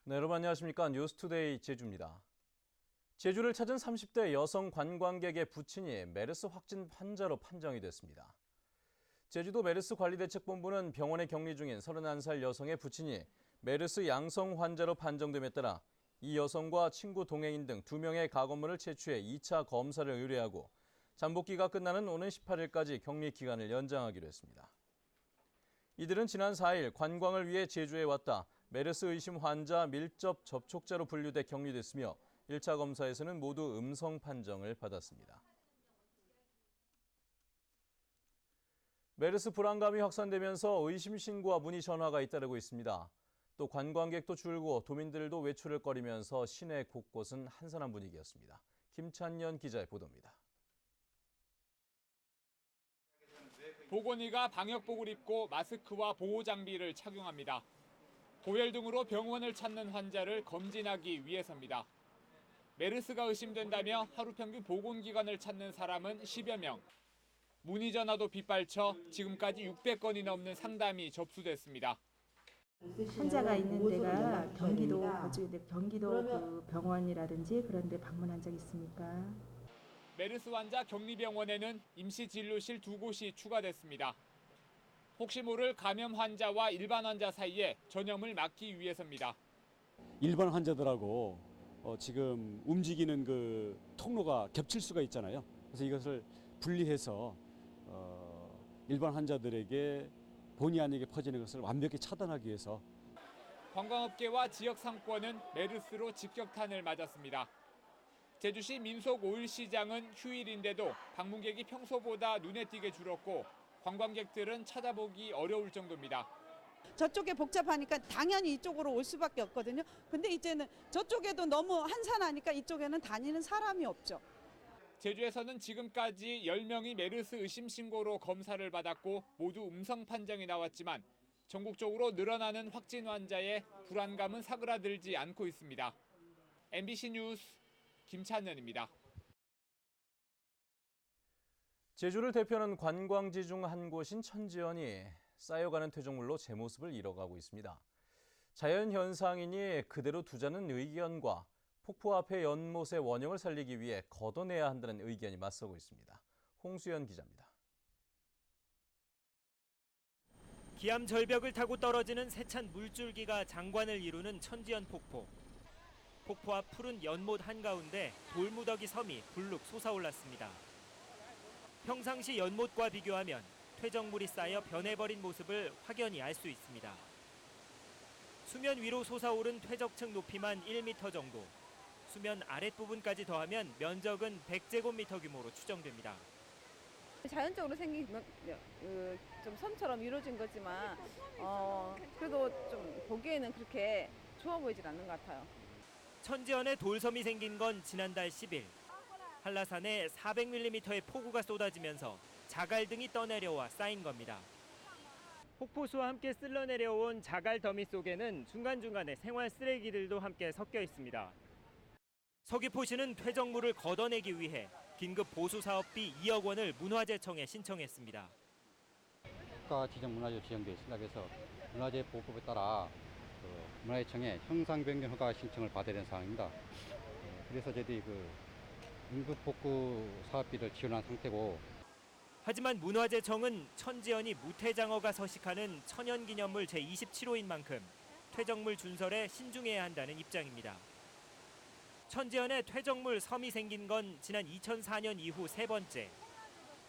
네, 여러분 안녕하십니까? 뉴스투데이 제주입니다. 제주를 찾은 30대 여성 관광객의 부친이 메르스 확진 환자로 판정이 됐습니다. 제주도 메르스 관리대책본부는 병원에 격리 중인 31살 여성의 부친이 메르스 양성 환자로 판정됨에 따라 이 여성과 친구 동행인 등 2명의 가건물을 채취해 2차 검사를 의뢰하고 잠복기가 끝나는 오는 18일까지 격리 기간을 연장하기로 했습니다. 이들은 지난 4일 관광을 위해 제주에 왔다 메르스 의심 환자 밀접 접촉자로 분류돼 격리됐으며 1차 검사에서는 모두 음성 판정을 받았습니다. 메르스 불안감이 확산되면서 의심 신고와 문의 전화가 잇따르고 있습니다. 또 관광객도 줄고 도민들도 외출을 꺼리면서 시내 곳곳은 한산한 분위기였습니다. 김찬년 기자의 보도입니다. 보건의가 방역복을 입고 마스크와 보호장비를 착용합니다. 고열 등으로 병원을 찾는 환자를 검진하기 위해서입니다. 메르스가 의심된다며 하루 평균 보건기관을 찾는 사람은 10여 명. 문의 전화도 빗발쳐 지금까지 600건이 넘는 상담이 접수됐습니다. 환자가 있는 데가 경기도 그 병원이라든지 그런 데 방문한 적 있습니까? 메르스 환자 격리병원에는 임시 진료실 2곳이 추가됐습니다. 혹시 모를 감염 환자와 일반 환자 사이에 전염을 막기 위해서입니다. 일반 환자들하고 지금 움직이는 그 통로가 겹칠 수가 있잖아요. 그래서 이것을 분리해서 일반 환자들에게 본의 아니게 퍼지는 것을 완벽히 차단하기 위해서 관광업계와 지역 상권은 메르스로 직격탄을 맞았습니다. 제주시 민속 5일 시장은 휴일인데도 방문객이 평소보다 눈에 띄게 줄었고 관광객들은 찾아보기 어려울 정도입니다. 저쪽에 복잡하니까 당연히 이쪽으로 올 수밖에 없거든요. 근데 이제는 저쪽에도 너무 한산하니까 이쪽에는 다니는 사람이 없죠. 제주에서는 지금까지 10명이 메르스 의심 신고로 검사를 받았고 모두 음성 판정이 나왔지만 전국적으로 늘어나는 확진 환자에 불안감은 사그라들지 않고 있습니다. MBC 뉴스 김찬현입니다. 제주를 대표하는 관광지 중 한 곳인 천지연이 쌓여가는 퇴적물로 제 모습을 잃어가고 있습니다. 자연현상이니 그대로 두자는 의견과 폭포 앞의 연못의 원형을 살리기 위해 걷어내야 한다는 의견이 맞서고 있습니다. 홍수연 기자입니다. 기암 절벽을 타고 떨어지는 세찬 물줄기가 장관을 이루는 천지연 폭포. 폭포 앞 푸른 연못 한가운데 돌무더기 섬이 불룩 솟아올랐습니다. 평상시 연못과 비교하면 퇴적물이 쌓여 변해버린 모습을 확연히 알 수 있습니다. 수면 위로 솟아오른 퇴적층 높이만 1m 정도, 수면 아랫부분까지 더하면 면적은 100제곱미터 규모로 추정됩니다. 자연적으로 생긴 좀 섬처럼 이루어진 거지만 그래도 좀 보기에는 그렇게 좋아 보이질 않는 것 같아요. 천지연에 돌섬이 생긴 건 지난달 10일. 한라산에 400mm의 폭우가 쏟아지면서 자갈 등이 떠내려와 쌓인 겁니다. 폭포수와 함께 쓸려내려온 자갈 더미 속에는 중간중간에 생활 쓰레기들도 함께 섞여 있습니다. 서귀포시는 퇴적물을 걷어내기 위해 긴급 보수 사업비 2억 원을 문화재청에 신청했습니다. 국가 지정 문화재 지정돼 있습니다. 그래서 문화재 보호법에 따라 문화재청에 형상 변경 허가 신청을 받아야 되는 상황입니다. 그래서 저희들이 응급 복구 사업비를 지원한 상태고. 하지만 문화재청은 천지연이 무퇴장어가 서식하는 천연기념물 제27호인 만큼 퇴적물 준설에 신중해야 한다는 입장입니다. 천지연에 퇴적물 섬이 생긴 건 지난 2004년 이후 세 번째.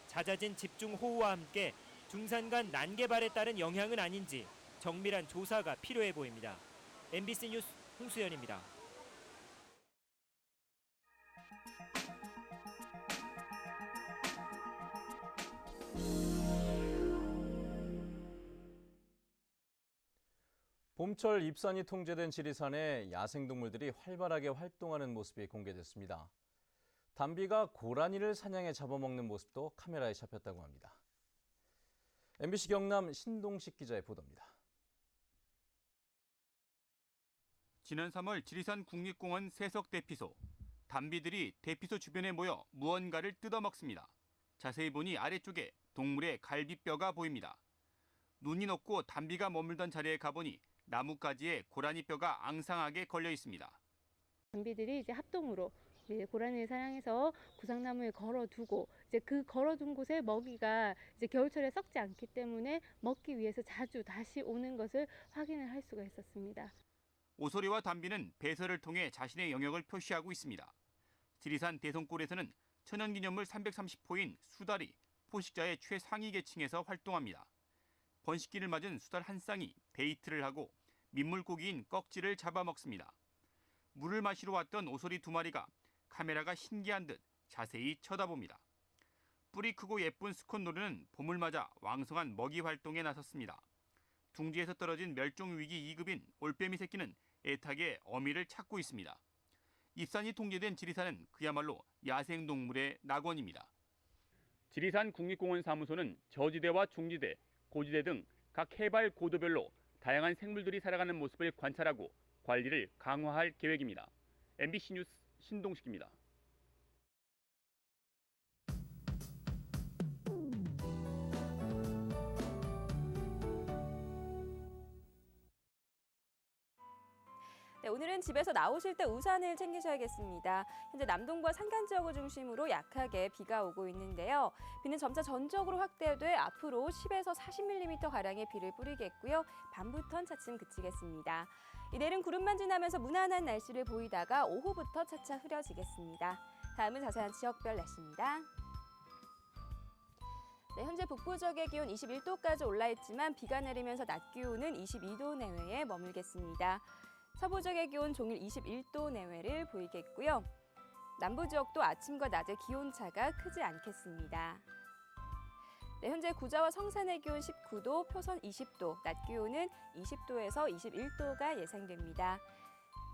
잦아진 집중호우와 함께 중산간 난개발에 따른 영향은 아닌지 정밀한 조사가 필요해 보입니다. MBC 뉴스 홍수연입니다. 봄철 입산이 통제된 지리산에 야생동물들이 활발하게 활동하는 모습이 공개됐습니다. 담비가 고라니를 사냥해 잡아먹는 모습도 카메라에 잡혔다고 합니다. MBC 경남 신동식 기자의 보도입니다. 지난 3월 지리산 국립공원 세석 대피소. 담비들이 대피소 주변에 모여 무언가를 뜯어먹습니다. 자세히 보니 아래쪽에 동물의 갈비뼈가 보입니다. 눈이 높고 담비가 머물던 자리에 가보니 나뭇가지에 고라니 뼈가 앙상하게 걸려 있습니다. 장비들이 이제 합동으로 고라니를 사냥해서 구상나무에 걸어두고 이제 그 걸어둔 곳에 먹이가 이제 겨울철에 썩지 않기 때문에 먹기 위해서 자주 다시 오는 것을 확인을 할 수가 있었습니다. 오소리와 담비는 배설을 통해 자신의 영역을 표시하고 있습니다. 지리산 대성골에서는 천연기념물 330호인 수달이 포식자의 최상위 계층에서 활동합니다. 번식기를 맞은 수달 한 쌍이 데이트를 하고 민물고기인 꺽지를 잡아먹습니다. 물을 마시러 왔던 오소리 2마리가 카메라가 신기한 듯 자세히 쳐다봅니다. 뿌리 크고 예쁜 스콘노르는 봄을 맞아 왕성한 먹이 활동에 나섰습니다. 둥지에서 떨어진 멸종위기 2급인 올빼미 새끼는 애타게 어미를 찾고 있습니다. 입산이 통제된 지리산은 그야말로 야생동물의 낙원입니다. 지리산 국립공원 사무소는 저지대와 중지대, 고지대 등 각 해발 고도별로 다양한 생물들이 살아가는 모습을 관찰하고 관리를 강화할 계획입니다. MBC 뉴스 신동식입니다. 네, 오늘은 집에서 나오실 때 우산을 챙기셔야겠습니다. 현재 남동과 산간 지역을 중심으로 약하게 비가 오고 있는데요. 비는 점차 전적으로 확대돼 앞으로 10에서 40mm가량의 비를 뿌리겠고요. 밤부터는 차츰 그치겠습니다. 내일은 구름만 지나면서 무난한 날씨를 보이다가 오후부터 차차 흐려지겠습니다. 다음은 자세한 지역별 날씨입니다. 네, 현재 북부 지역의 기온 21도까지 올라 있지만 비가 내리면서 낮 기온은 22도 내외에 머물겠습니다. 서부 지역의 기온 종일 21도 내외를 보이겠고요. 남부 지역도 아침과 낮의 기온차가 크지 않겠습니다. 네, 현재 구자와 성산의 기온 19도, 표선 20도, 낮 기온은 20도에서 21도가 예상됩니다.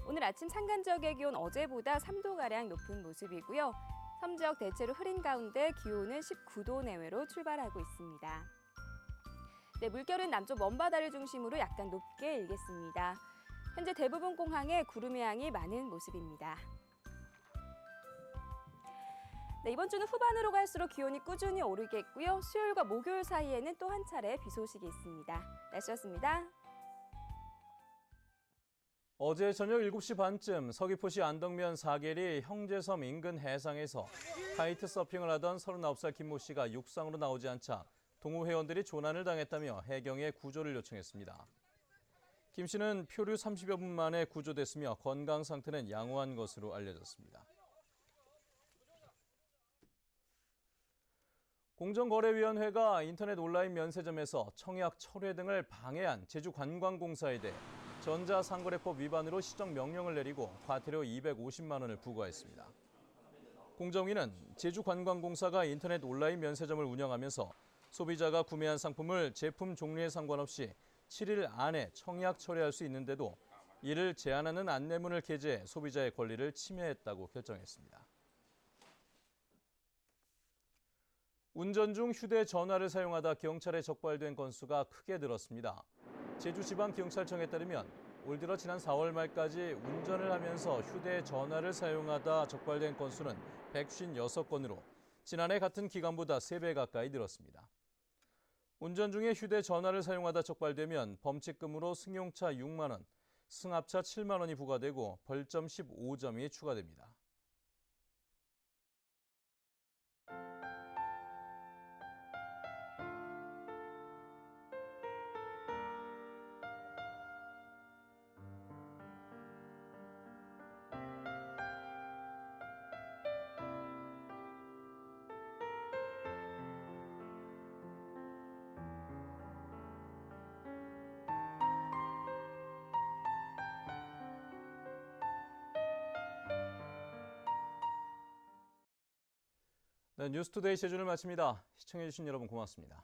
오늘 아침 산간 지역의 기온 어제보다 3도가량 높은 모습이고요. 섬 지역 대체로 흐린 가운데 기온은 19도 내외로 출발하고 있습니다. 네, 물결은 남쪽 먼바다를 중심으로 약간 높게 일겠습니다. 현재 대부분 공항에 구름의 양이 많은 모습입니다. 네, 이번 주는 후반으로 갈수록 기온이 꾸준히 오르겠고요. 수요일과 목요일 사이에는 또 한 차례 비 소식이 있습니다. 날씨였습니다. 어제 저녁 7시 반쯤 서귀포시 안덕면 사계리 형제섬 인근 해상에서 카이트 서핑을 하던 39살 김모 씨가 육상으로 나오지 않자 동호 회원들이 조난을 당했다며 해경에 구조를 요청했습니다. 김 씨는 표류 30여 분 만에 구조됐으며 건강 상태는 양호한 것으로 알려졌습니다. 공정거래위원회가 인터넷 온라인 면세점에서 청약 철회 등을 방해한 제주관광공사에 대해 전자상거래법 위반으로 시정 명령을 내리고 과태료 250만 원을 부과했습니다. 공정위는 제주관광공사가 인터넷 온라인 면세점을 운영하면서 소비자가 구매한 상품을 제품 종류에 상관없이 7일 안에 청약 철회할 수 있는데도 이를 제한하는 안내문을 게재해 소비자의 권리를 침해했다고 결정했습니다. 운전 중 휴대전화를 사용하다 경찰에 적발된 건수가 크게 늘었습니다. 제주지방경찰청에 따르면 올 들어 지난 4월 말까지 운전을 하면서 휴대전화를 사용하다 적발된 건수는 156건으로 지난해 같은 기간보다 3배 가까이 늘었습니다. 운전 중에 휴대전화를 사용하다 적발되면 범칙금으로 승용차 6만 원, 승합차 7만 원이 부과되고 벌점 15점이 추가됩니다. 네, 뉴스투데이 제주를 마칩니다. 시청해주신 여러분 고맙습니다.